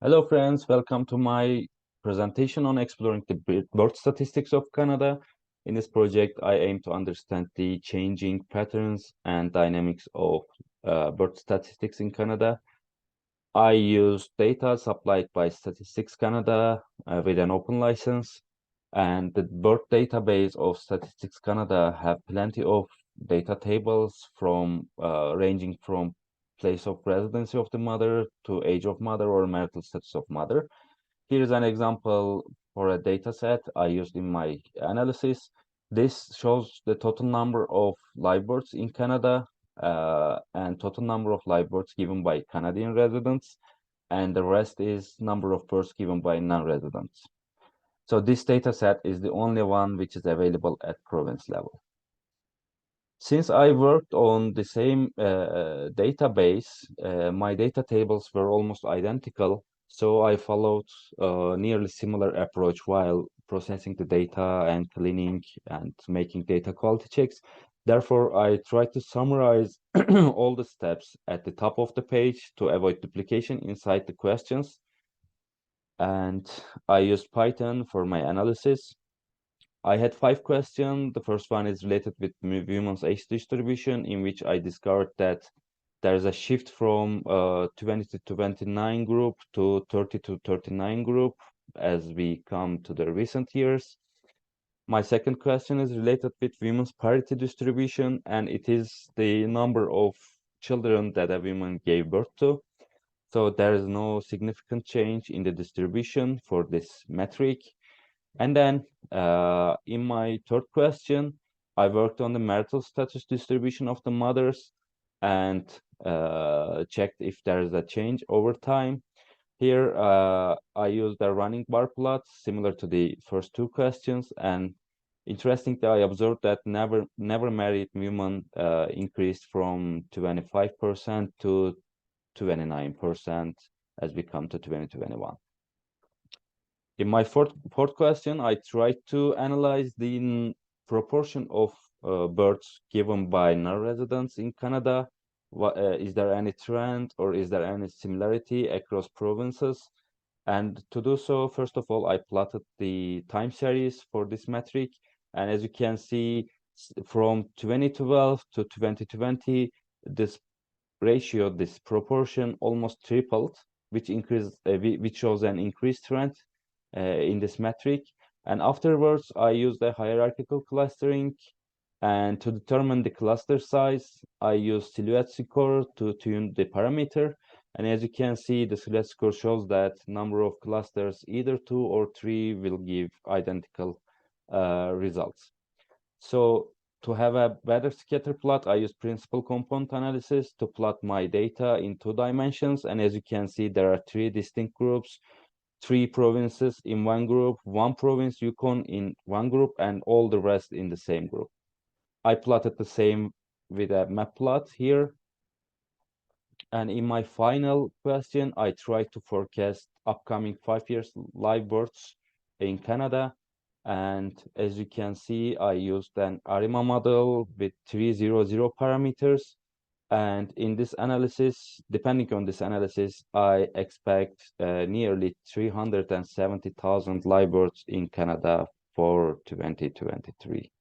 Hello, friends. Welcome to my presentation on exploring the birth statistics of Canada. In this project, I aim to understand the changing patterns and dynamics of birth statistics in Canada. I use data supplied by Statistics Canada with an open license, and the birth database of Statistics Canada have plenty of data tables from ranging from place of residency of the mother to age of mother or marital status of mother. Here's an example for a data set I used in my analysis. This shows the total number of live births in Canada and total number of live births given by Canadian residents, and the rest is number of births given by non-residents. So this data set is the only one which is available at province level. Since I worked on the same database, my data tables were almost identical, so I followed a nearly similar approach while processing the data and cleaning and making data quality checks. Therefore, I tried to summarize all the steps at the top of the page to avoid duplication inside the questions. And I used Python for my analysis. I had 5 questions. The first one is related with women's age distribution, in which I discovered that there is a shift from 20 to 29 group to 30 to 39 group as we come to the recent years. My second question is related with women's parity distribution, and it is the number of children that a woman gave birth to. So there is no significant change in the distribution for this metric. And then in my third question, I worked on the marital status distribution of the mothers and checked if there is a change over time. Here, I used a running bar plot similar to the first 2 questions, and interestingly, I observed that never married women increased from 25% to 29% as we come to 2021. In my fourth question, I tried to analyze the proportion of births given by non-residents in Canada. Is there any trend or is there any similarity across provinces? And to do so, first of all, I plotted the time series for this metric. And as you can see, from 2012 to 2020, this ratio, this proportion almost tripled, which shows an increased trend in this metric. And afterwards, I used a hierarchical clustering, and to determine the cluster size, I used silhouette score to tune the parameter. And as you can see, the silhouette score shows that number of clusters, either 2 or 3, will give identical results. So to have a better scatter plot, I use principal component analysis to plot my data in 2 dimensions. And as you can see, there are 3 distinct groups, 3 provinces in one group, 1 province, Yukon, in one group, and all the rest in the same group. I plotted the same with a map plot here. And in my final question, I tried to forecast upcoming 5 years live births in Canada. And as you can see, I used an ARIMA model with 300 parameters. And in this analysis, depending on this analysis, I expect nearly 370,000 live births in Canada for 2023.